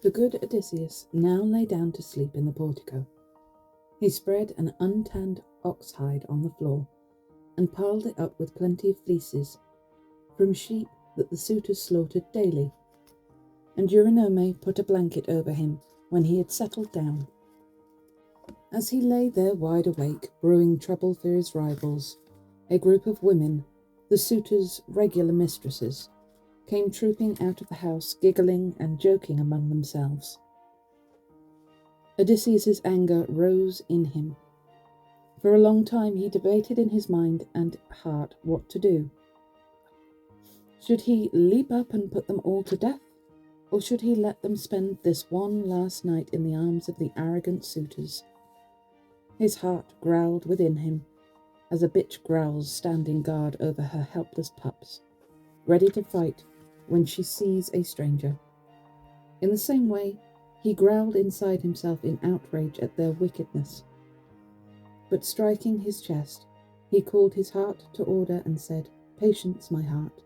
The good Odysseus now lay down to sleep in the portico. He spread an untanned ox hide on the floor and piled it up with plenty of fleeces from sheep that the suitors slaughtered daily, and Eurynome put a blanket over him when he had settled down. As he lay there wide awake, brewing trouble for his rivals, a group of women, the suitors' regular mistresses, came trooping out of the house, giggling and joking among themselves. Odysseus's anger rose in him. For a long time he debated in his mind and heart what to do. Should he leap up and put them all to death, or should he let them spend this one last night in the arms of the arrogant suitors? His heart growled within him, as a bitch growls standing guard over her helpless pups, ready to fight when she sees a stranger. In the same way, he growled inside himself in outrage at their wickedness. But striking his chest, he called his heart to order and said, "Patience, my heart.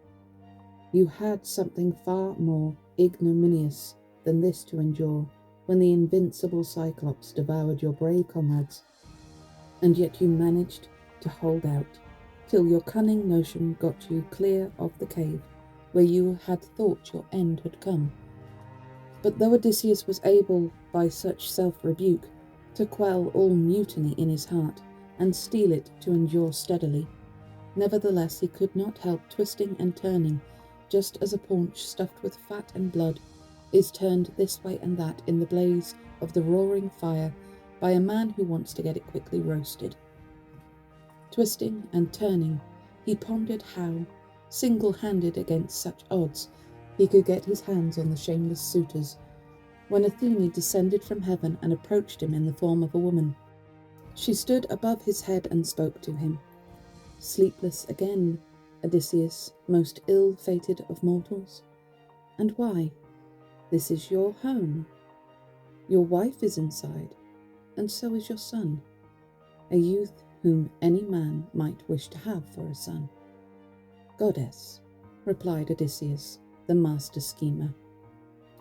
You had something far more ignominious than this to endure when the invincible Cyclops devoured your brave comrades, and yet you managed to hold out, till your cunning notion got you clear of the cave where you had thought your end had come." But though Odysseus was able, by such self-rebuke, to quell all mutiny in his heart, and steel it to endure steadily, nevertheless he could not help twisting and turning, just as a paunch stuffed with fat and blood is turned this way and that in the blaze of the roaring fire by a man who wants to get it quickly roasted. Twisting and turning, he pondered how, single-handed against such odds, he could get his hands on the shameless suitors, when Athene descended from heaven and approached him in the form of a woman. She stood above his head and spoke to him. "Sleepless again, Odysseus, most ill-fated of mortals? And why? This is your home. Your wife is inside, and so is your son, a youth whom any man might wish to have for a son." "Goddess," replied Odysseus, the master schemer,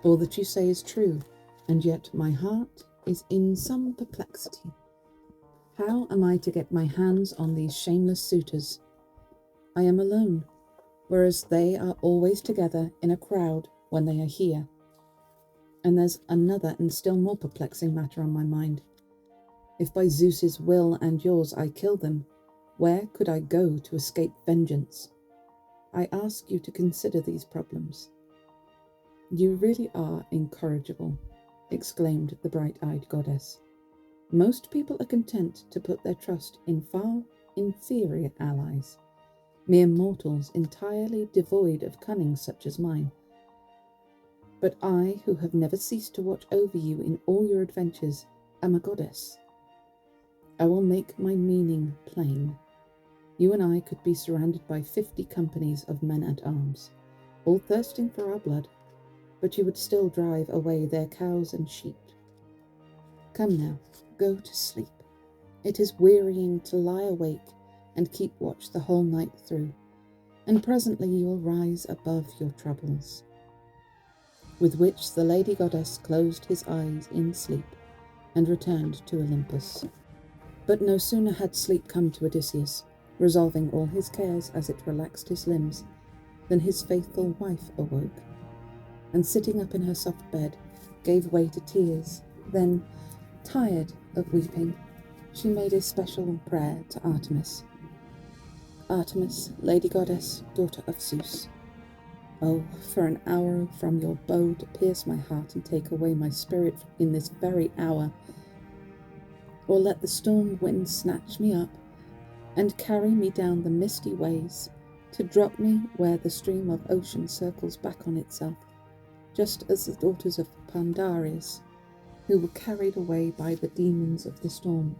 "all that you say is true, and yet my heart is in some perplexity. How am I to get my hands on these shameless suitors? I am alone, whereas they are always together in a crowd when they are here. And there's another and still more perplexing matter on my mind. If by Zeus's will and yours I kill them, where could I go to escape vengeance? I ask you to consider these problems." "You really are incorrigible," exclaimed the bright-eyed goddess. "Most people are content to put their trust in far inferior allies, mere mortals entirely devoid of cunning such as mine. But I, who have never ceased to watch over you in all your adventures, am a goddess. I will make my meaning plain. You and I could be surrounded by 50 companies of men-at-arms, all thirsting for our blood, but you would still drive away their cows and sheep. Come now, go to sleep. It is wearying to lie awake and keep watch the whole night through, and presently you will rise above your troubles." With which the lady goddess closed his eyes in sleep and returned to Olympus. But no sooner had sleep come to Odysseus, resolving all his cares as it relaxed his limbs, than his faithful wife awoke, and sitting up in her soft bed, gave way to tears. Then, tired of weeping, she made a special prayer to Artemis. "Artemis, lady goddess, daughter of Zeus, oh, for an arrow from your bow to pierce my heart and take away my spirit in this very hour, or let the storm wind snatch me up and carry me down the misty ways, to drop me where the stream of ocean circles back on itself, just as the daughters of Pandarius, who were carried away by the demons of the storm.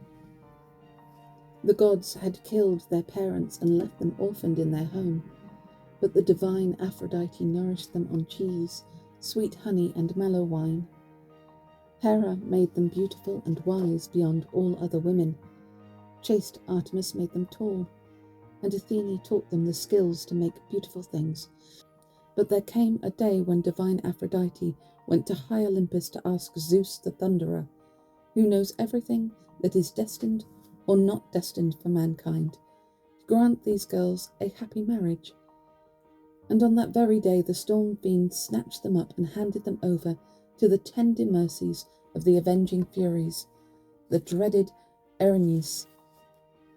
The gods had killed their parents and left them orphaned in their home, but the divine Aphrodite nourished them on cheese, sweet honey and mellow wine. Hera made them beautiful and wise beyond all other women. Chaste Artemis made them tall, and Athene taught them the skills to make beautiful things. But there came a day when divine Aphrodite went to high Olympus to ask Zeus the Thunderer, who knows everything that is destined or not destined for mankind, to grant these girls a happy marriage. And on that very day the storm fiend snatched them up and handed them over to the tender mercies of the avenging Furies, the dreaded Erinyes.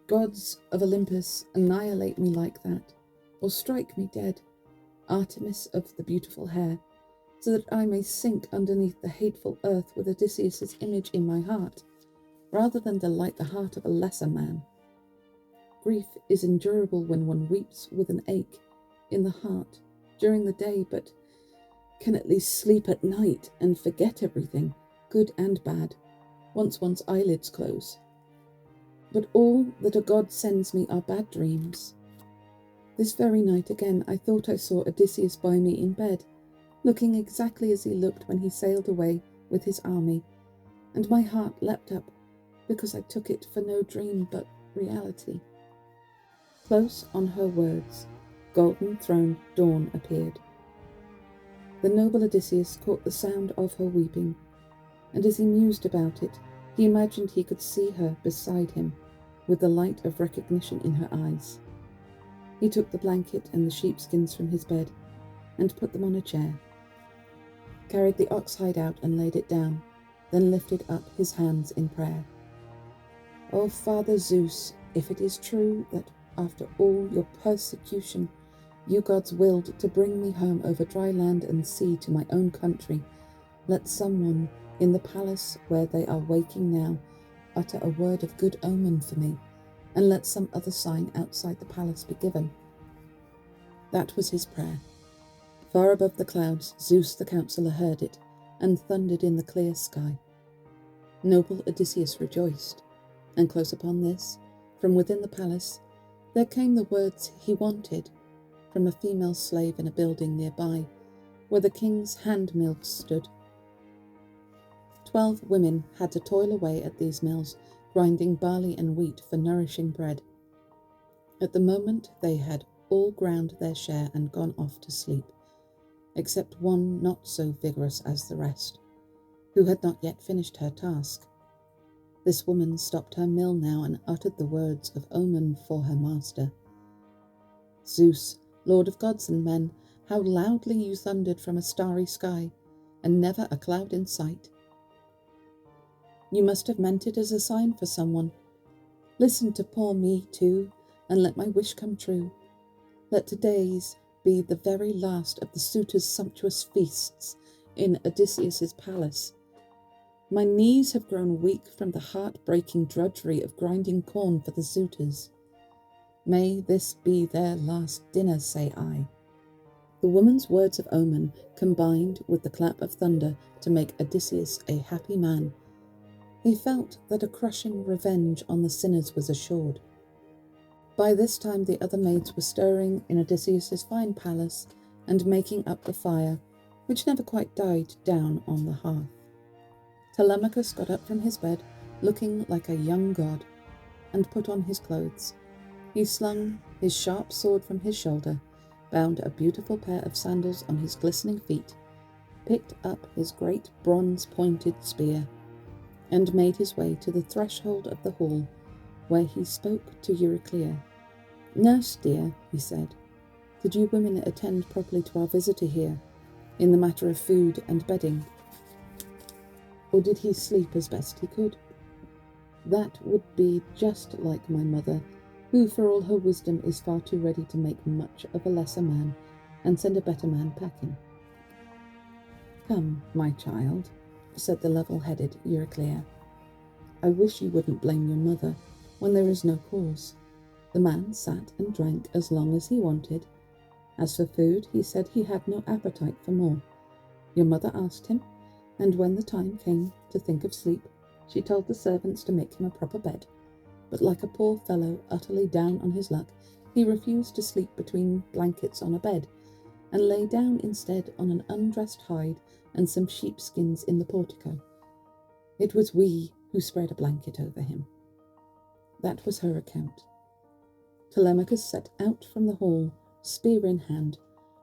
Gods of Olympus, annihilate me like that, or strike me dead, Artemis of the beautiful hair, so that I may sink underneath the hateful earth with Odysseus's image in my heart, rather than delight the heart of a lesser man. Grief is endurable when one weeps with an ache in the heart during the day, but can at least sleep at night and forget everything, good and bad, once one's eyelids close. But all that a god sends me are bad dreams. This very night again I thought I saw Odysseus by me in bed, looking exactly as he looked when he sailed away with his army, and my heart leapt up, because I took it for no dream but reality. Close on her words, golden-throned dawn appeared. The noble Odysseus caught the sound of her weeping, and as he mused about it, he imagined he could see her beside him, with the light of recognition in her eyes. He took the blanket and the sheepskins from his bed, and put them on a chair, carried the ox hide out and laid it down, then lifted up his hands in prayer. O Father Zeus, if it is true that after all your persecution you gods willed to bring me home over dry land and sea to my own country, let someone in the palace where they are waking now utter a word of good omen for me, and let some other sign outside the palace be given. That was his prayer. Far above the clouds, Zeus the counsellor heard it, and thundered in the clear sky. Noble Odysseus rejoiced, and close upon this, from within the palace, there came the words he wanted, from a female slave in a building nearby, where the king's hand-mills stood. 12 women had to toil away at these mills, grinding barley and wheat for nourishing bread. At the moment they had all ground their share and gone off to sleep, except one not so vigorous as the rest, who had not yet finished her task. This woman stopped her mill now and uttered the words of omen for her master. Zeus, Lord of gods and men, how loudly you thundered from a starry sky, and never a cloud in sight. You must have meant it as a sign for someone. Listen to poor me too, and let my wish come true. Let today's be the very last of the suitors' sumptuous feasts in Odysseus's palace. My knees have grown weak from the heart-breaking drudgery of grinding corn for the suitors. May this be their last dinner, say I. The woman's words of omen combined with the clap of thunder to make Odysseus a happy man. He felt that a crushing revenge on the sinners was assured. By this time the other maids were stirring in Odysseus's fine palace and making up the fire, which never quite died down on the hearth. Telemachus got up from his bed, looking like a young god, and put on his clothes. He slung his sharp sword from his shoulder, bound a beautiful pair of sandals on his glistening feet, picked up his great bronze-pointed spear, and made his way to the threshold of the hall, where he spoke to Euryclea. Nurse, dear, he said, did you women attend properly to our visitor here, in the matter of food and bedding? Or did he sleep as best he could? That would be just like my mother, who for all her wisdom is far too ready to make much of a lesser man and send a better man packing. Come, my child, said the level-headed Euryclea. I wish you wouldn't blame your mother when there is no cause. The man sat and drank as long as he wanted. As for food, he said he had no appetite for more. Your mother asked him, and when the time came to think of sleep, she told the servants to make him a proper bed. But like a poor fellow utterly down on his luck, he refused to sleep between blankets on a bed, and lay down instead on an undressed hide and some sheepskins in the portico. It was we who spread a blanket over him. That was her account. Telemachus set out from the hall, spear in hand,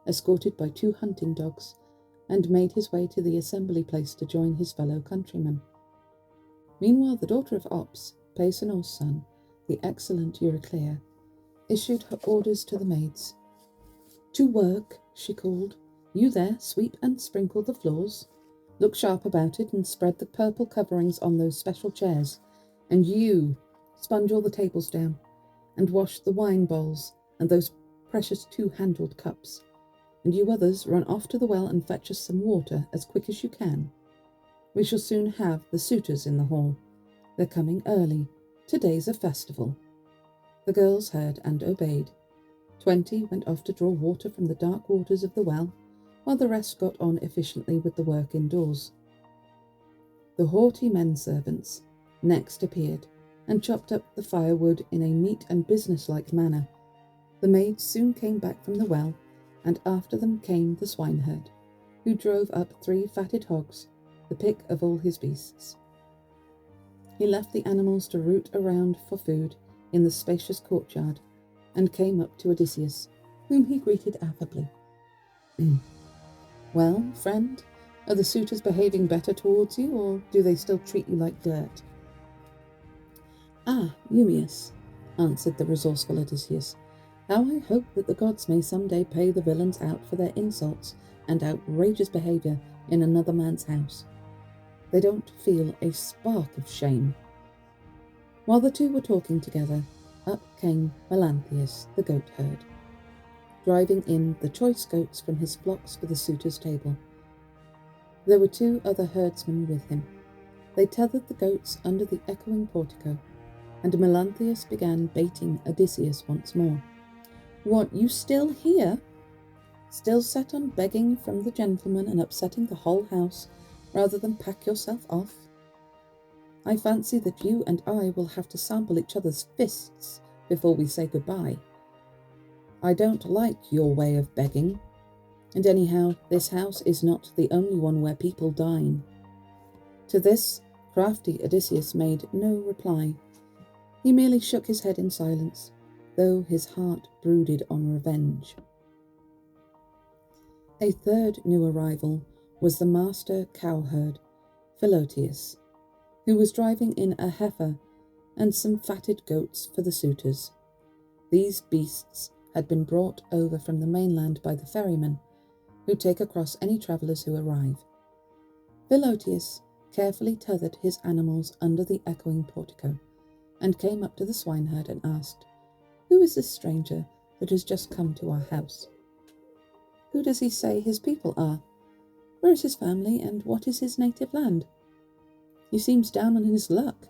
escorted by 2 hunting dogs, and made his way to the assembly place to join his fellow countrymen. Meanwhile, the daughter of Ops, Paisonor's son, the excellent Euryclea, issued her orders to the maids. "To work," she called. "You there, sweep and sprinkle the floors. Look sharp about it and spread the purple coverings on those special chairs. And you, sponge all the tables down, and wash the wine bowls and those precious 2-handled cups. And you others, run off to the well and fetch us some water as quick as you can. We shall soon have the suitors in the hall. They're coming early. Today's a festival." The girls heard and obeyed. 20 went off to draw water from the dark waters of the well, while the rest got on efficiently with the work indoors. The haughty men-servants next appeared, and chopped up the firewood in a neat and businesslike manner. The maids soon came back from the well, and after them came the swineherd, who drove up 3 fatted hogs, the pick of all his beasts. He left the animals to root around for food in the spacious courtyard, and came up to Odysseus, whom he greeted affably. "Well, friend, are the suitors behaving better towards you, or do they still treat you like dirt?" "Ah, Eumaeus," answered the resourceful Odysseus, "how I hope that the gods may some day pay the villains out for their insults and outrageous behaviour in another man's house. They don't feel a spark of shame." While the two were talking together, up came Melanthius, the goat-herd, driving in the choice goats from his flocks for the suitors' table. There were 2 other herdsmen with him. They tethered the goats under the echoing portico, and Melanthius began baiting Odysseus once more. "What, you still here? Still set on begging from the gentleman and upsetting the whole house, rather than pack yourself off? I fancy that you and I will have to sample each other's fists before we say goodbye. I don't like your way of begging, and anyhow, this house is not the only one where people dine." To this, crafty Odysseus made no reply. He merely shook his head in silence, though his heart brooded on revenge. A 3rd new arrival was the master cowherd, Philoetius, who was driving in a heifer and some fatted goats for the suitors. These beasts had been brought over from the mainland by the ferrymen, who take across any travellers who arrive. Philoetius carefully tethered his animals under the echoing portico, and came up to the swineherd and asked, "Who is this stranger that has just come to our house? Who does he say his people are? Where is his family, and what is his native land? He seems down on his luck,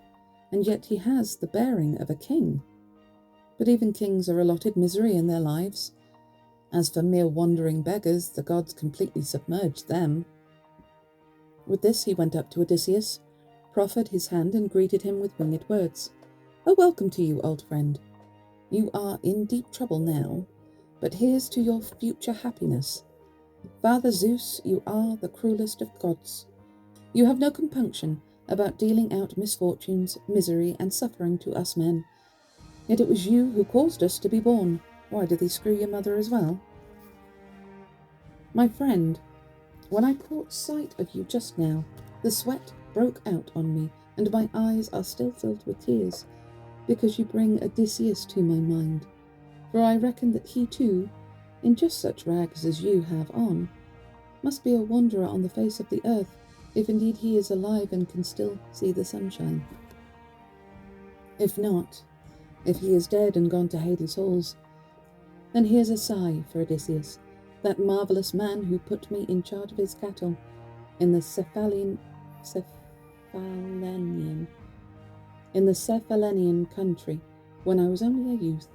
and yet he has the bearing of a king. But even kings are allotted misery in their lives. As for mere wandering beggars, the gods completely submerged them." With this he went up to Odysseus, proffered his hand, and greeted him with winged words. "A welcome to you, old friend. You are in deep trouble now, but here's to your future happiness. Father Zeus, you are the cruelest of gods. You have no compunction about dealing out misfortunes, misery, and suffering to us men. Yet it was you who caused us to be born. Why, did they screw your mother as well? My friend, when I caught sight of you just now, the sweat broke out on me, and my eyes are still filled with tears, because you bring Odysseus to my mind. For I reckon that he too, in just such rags as you have on, must be a wanderer on the face of the earth, if indeed he is alive and can still see the sunshine. If not, if he is dead and gone to Hades' halls, then here's a sigh for Odysseus, that marvellous man who put me in charge of his cattle in the Cephallenian country when I was only a youth,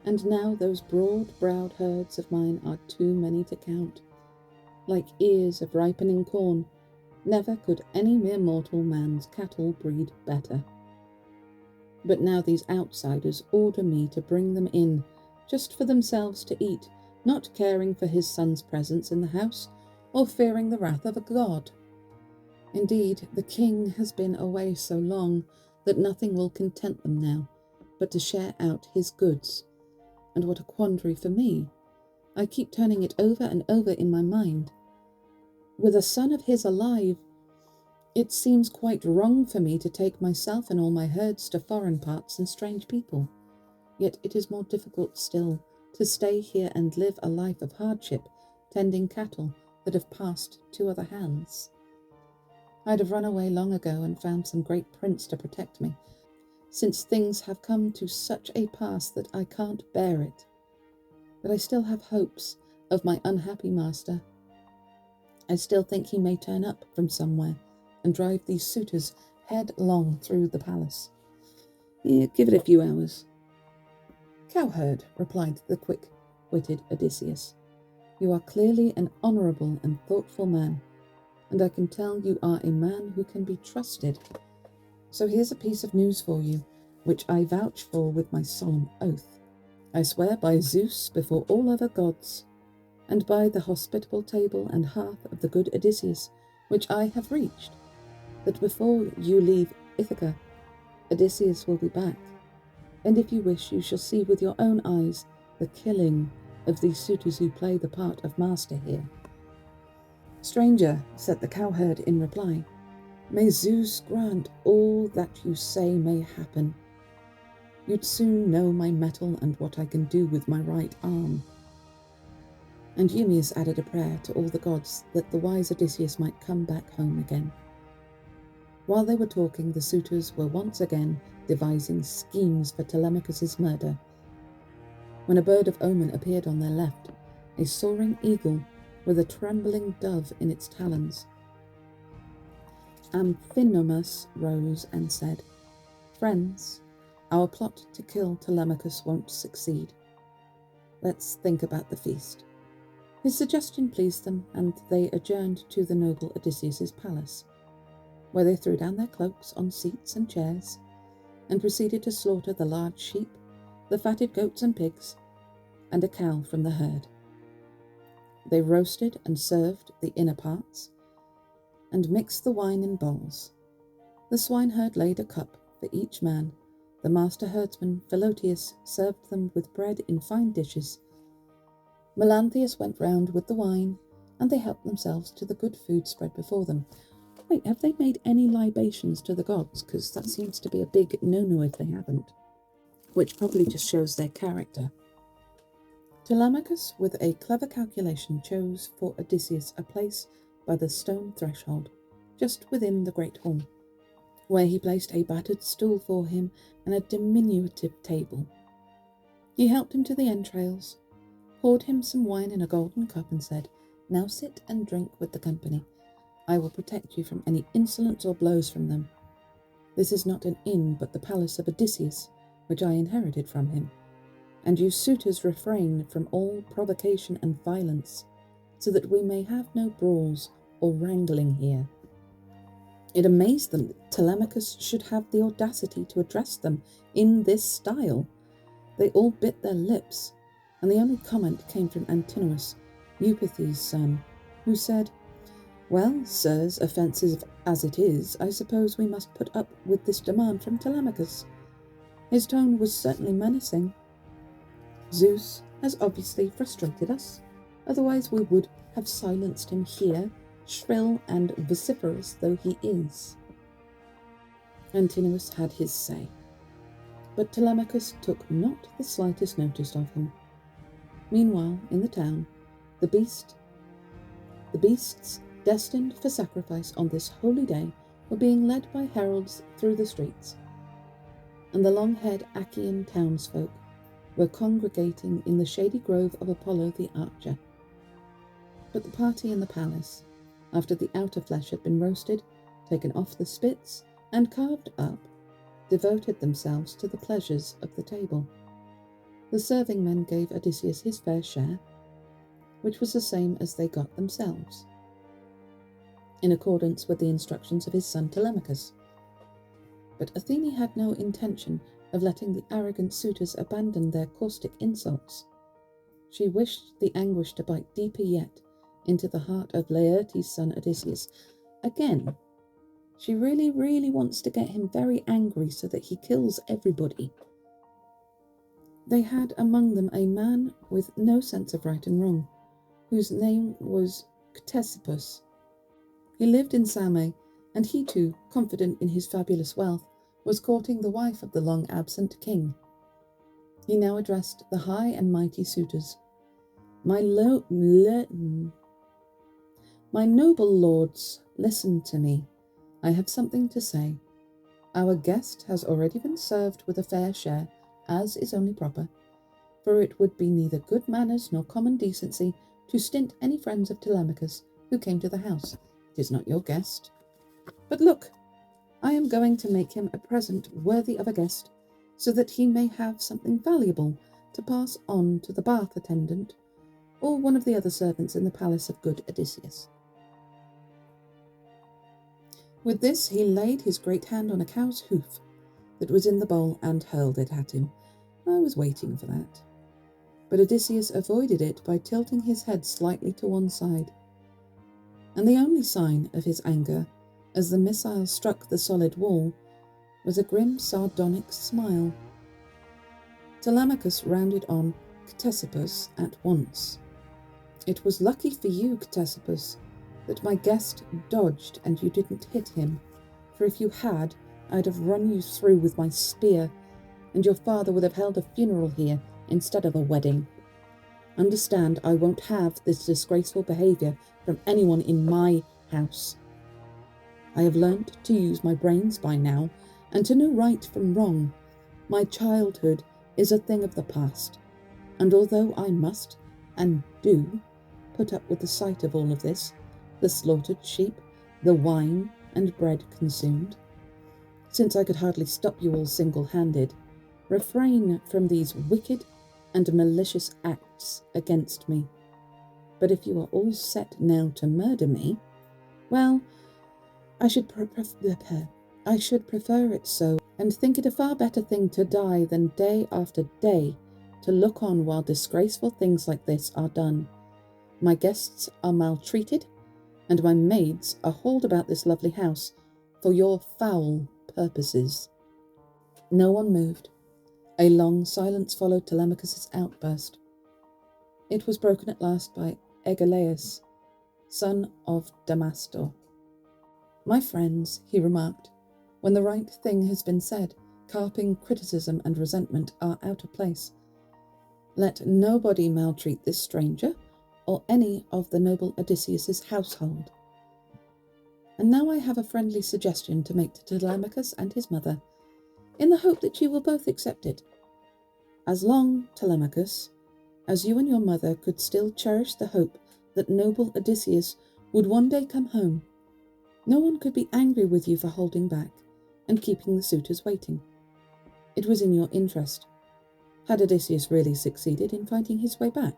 and now those broad-browed herds of mine are too many to count. Like ears of ripening corn, never could any mere mortal man's cattle breed better. But now these outsiders order me to bring them in, just for themselves to eat, not caring for his son's presence in the house, or fearing the wrath of a god. Indeed, the king has been away so long that nothing will content them now, but to share out his goods. And what a quandary for me, I keep turning it over and over in my mind. With a son of his alive, it seems quite wrong for me to take myself and all my herds to foreign parts and strange people. Yet it is more difficult still to stay here and live a life of hardship, tending cattle that have passed to other hands. I'd have run away long ago and found some great prince to protect me, since things have come to such a pass that I can't bear it. But I still have hopes of my unhappy master. I still think he may turn up from somewhere and drive these suitors headlong through the palace. Give it a few hours. Cowherd, replied the quick-witted Odysseus, you are clearly an honourable and thoughtful man, and I can tell you are a man who can be trusted. So here's a piece of news for you, which I vouch for with my solemn oath. I swear by Zeus before all other gods, and by the hospitable table and hearth of the good Odysseus, which I have reached, that before you leave Ithaca, Odysseus will be back, and if you wish you shall see with your own eyes the killing of these suitors who play the part of master here. Stranger, said the cowherd in reply, may Zeus grant all that you say may happen. You'd soon know my mettle and what I can do with my right arm. And Eumaeus added a prayer to all the gods that the wise Odysseus might come back home again. While they were talking, the suitors were once again devising schemes for Telemachus's murder, when a bird of omen appeared on their left, a soaring eagle with a trembling dove in its talons. Amphinomus rose and said, Friends, our plot to kill Telemachus won't succeed. Let's think about the feast. His suggestion pleased them, and they adjourned to the noble Odysseus's palace, where they threw down their cloaks on seats and chairs, and proceeded to slaughter the large sheep, the fatted goats and pigs, and a cow from the herd. They roasted and served the inner parts, and mixed the wine in bowls. The swineherd laid a cup for each man. The master herdsman, Philotius, served them with bread in fine dishes. Melanthius went round with the wine, and they helped themselves to the good food spread before them. Wait, have they made any libations to the gods? Because that seems to be a big no-no if they haven't, which probably just shows their character. Telemachus, with a clever calculation, chose for Odysseus a place by the stone threshold, just within the great hall, where he placed a battered stool for him and a diminutive table. He helped him to the entrails, poured him some wine in a golden cup, and said, Now sit and drink with the company. I will protect you from any insolence or blows from them. This is not an inn, but the palace of Odysseus, which I inherited from him. And you suitors refrain from all provocation and violence, so that we may have no brawls or wrangling here. It amazed them that Telemachus should have the audacity to address them in this style. They all bit their lips, and the only comment came from Antinous, Eupeithes' son, who said, Well, sirs, offensive as it is, I suppose we must put up with this demand from Telemachus. His tone was certainly menacing. Zeus has obviously frustrated us, otherwise we would have silenced him here, shrill and vociferous though he is. Antinous had his say, but Telemachus took not the slightest notice of him. Meanwhile, in the town, the beasts destined for sacrifice on this holy day were being led by heralds through the streets, and the long-haired Achaean townsfolk were congregating in the shady grove of Apollo the archer. But the party in the palace, after the outer flesh had been roasted, taken off the spits, and carved up, devoted themselves to the pleasures of the table. The serving men gave Odysseus his fair share, which was the same as they got themselves, in accordance with the instructions of his son Telemachus. But Athene had no intention of letting the arrogant suitors abandon their caustic insults. She wished the anguish to bite deeper yet into the heart of Laertes' son Odysseus. Again, she really, really wants to get him very angry so that he kills everybody. They had among them a man with no sense of right and wrong, whose name was Ctesippus. He lived in Same, and he too, confident in his fabulous wealth, was courting the wife of the long-absent king. He now addressed the high and mighty suitors. My noble lords, listen to me. I have something to say. Our guest has already been served with a fair share, as is only proper, for it would be neither good manners nor common decency to stint any friends of Telemachus who came to the house. It is not your guest. But look, I am going to make him a present worthy of a guest, so that he may have something valuable to pass on to the bath attendant, or one of the other servants in the palace of good Odysseus. With this he laid his great hand on a cow's hoof that was in the bowl and hurled it at him. I was waiting for that. But Odysseus avoided it by tilting his head slightly to one side. And the only sign of his anger, as the missile struck the solid wall, was a grim, sardonic smile. Telemachus rounded on Ctesippus at once. It was lucky for you, Ctesippus, that my guest dodged and you didn't hit him, for if you had, I'd have run you through with my spear, and your father would have held a funeral here instead of a wedding. Understand, I won't have this disgraceful behaviour from anyone in my house. I have learnt to use my brains by now, and to know right from wrong. My childhood is a thing of the past, and although I must, and do, put up with the sight of all of this, the slaughtered sheep, the wine and bread consumed, since I could hardly stop you all single-handed, refrain from these wicked and malicious acts against me. But if you are all set now to murder me, well, I should prefer it so, and think it a far better thing to die than day after day to look on while disgraceful things like this are done. My guests are maltreated, and my maids are hauled about this lovely house for your foul purposes. No one moved. A long silence followed Telemachus's outburst. It was broken at last by Agelaus, son of Damastor. My friends, he remarked, when the right thing has been said, carping criticism and resentment are out of place. Let nobody maltreat this stranger, or any of the noble Odysseus's household. And now I have a friendly suggestion to make to Telemachus and his mother, in the hope that you will both accept it. As long, Telemachus, as you and your mother could still cherish the hope that noble Odysseus would one day come home, no one could be angry with you for holding back and keeping the suitors waiting. It was in your interest. Had Odysseus really succeeded in finding his way back?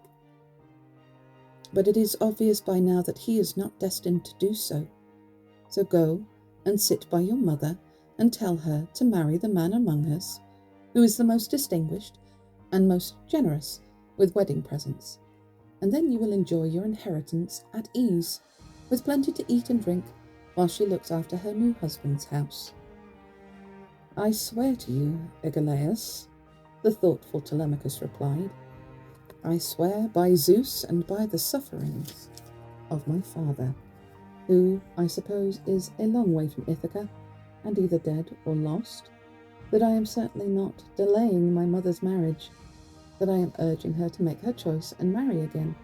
But it is obvious by now that he is not destined to do so. So go and sit by your mother and tell her to marry the man among us who is the most distinguished and most generous with wedding presents, and then you will enjoy your inheritance at ease, with plenty to eat and drink, while she looks after her new husband's house. I swear to you, Agelaus, the thoughtful Telemachus replied, I swear by Zeus and by the sufferings of my father, who, I suppose, is a long way from Ithaca, and either dead or lost, that I am certainly not delaying my mother's marriage, that I am urging her to make her choice and marry again,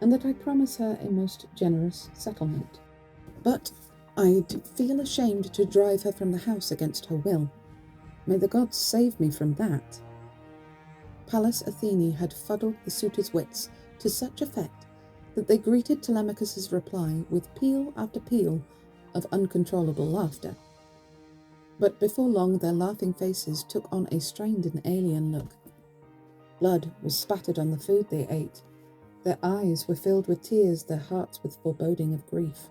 and that I promise her a most generous settlement. But I'd feel ashamed to drive her from the house against her will. May the gods save me from that. Pallas Athene had fuddled the suitors' wits to such effect that they greeted Telemachus's reply with peal after peal of uncontrollable laughter. But before long their laughing faces took on a strained and alien look. Blood was spattered on the food they ate. Their eyes were filled with tears, their hearts with foreboding of grief.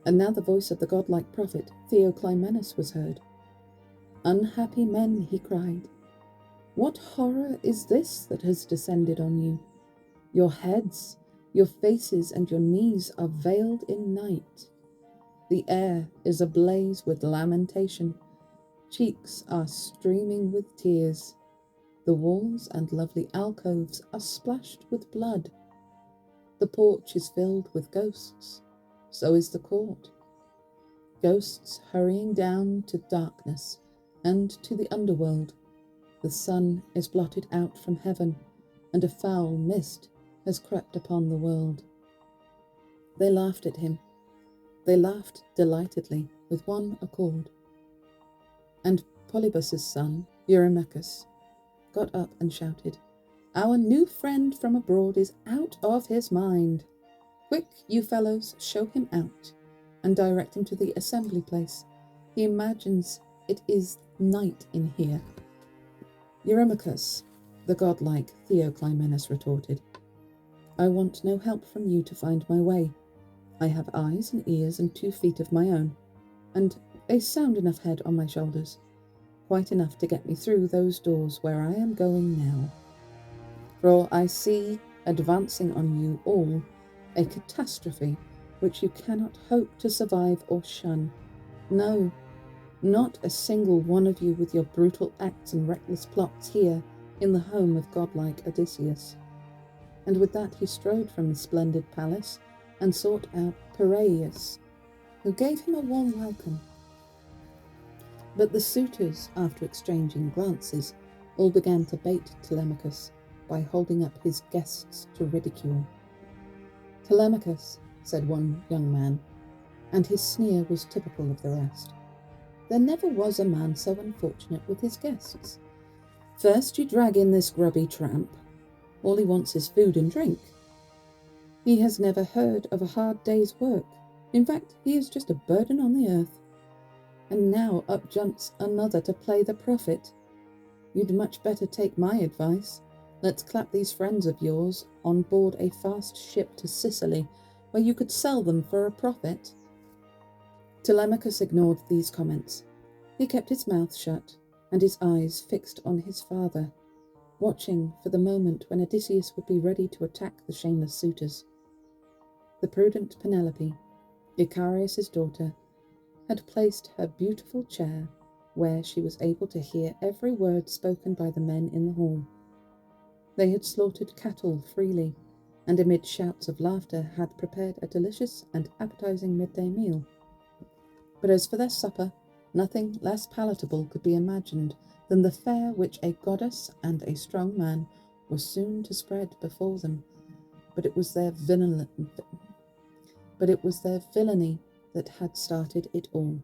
And now the voice of the godlike prophet Theoclymenus was heard. Unhappy men, he cried, what horror is this that has descended on you? Your heads, your faces, and your knees are veiled in night. The air is ablaze with lamentation. Cheeks are streaming with tears. The walls and lovely alcoves are splashed with blood. The porch is filled with ghosts. So is the court. Ghosts hurrying down to darkness and to the underworld. The sun is blotted out from heaven, and a foul mist has crept upon the world. They laughed at him. They laughed delightedly with one accord. And Polybus's son, Eurymachus, got up and shouted, "Our new friend from abroad is out of his mind. Quick, you fellows, show him out, and direct him to the assembly place. He imagines it is night in here." "Eurymachus," the godlike Theoclymenus retorted, "I want no help from you to find my way. I have eyes and ears and 2 feet of my own, and a sound enough head on my shoulders, quite enough to get me through those doors where I am going now. For I see advancing on you all a catastrophe which you cannot hope to survive or shun. No, not a single one of you with your brutal acts and reckless plots here in the home of godlike Odysseus." And with that he strode from the splendid palace and sought out Piraeus, who gave him a warm welcome. But the suitors, after exchanging glances, all began to bait Telemachus by holding up his guests to ridicule. "Telemachus," said one young man, and his sneer was typical of the rest, "there never was a man so unfortunate with his guests. First you drag in this grubby tramp. All he wants is food and drink. He has never heard of a hard day's work. In fact, he is just a burden on the earth. And now up jumps another to play the prophet. You'd much better take my advice. Let's clap these friends of yours on board a fast ship to Sicily, where you could sell them for a profit." Telemachus ignored these comments. He kept his mouth shut and his eyes fixed on his father, watching for the moment when Odysseus would be ready to attack the shameless suitors. The prudent Penelope, Icarius's daughter, had placed her beautiful chair where she was able to hear every word spoken by the men in the hall. They had slaughtered cattle freely, and amid shouts of laughter had prepared a delicious and appetizing midday meal. But as for their supper, nothing less palatable could be imagined than the fare which a goddess and a strong man were soon to spread before them. But it was their villainy that had started it all.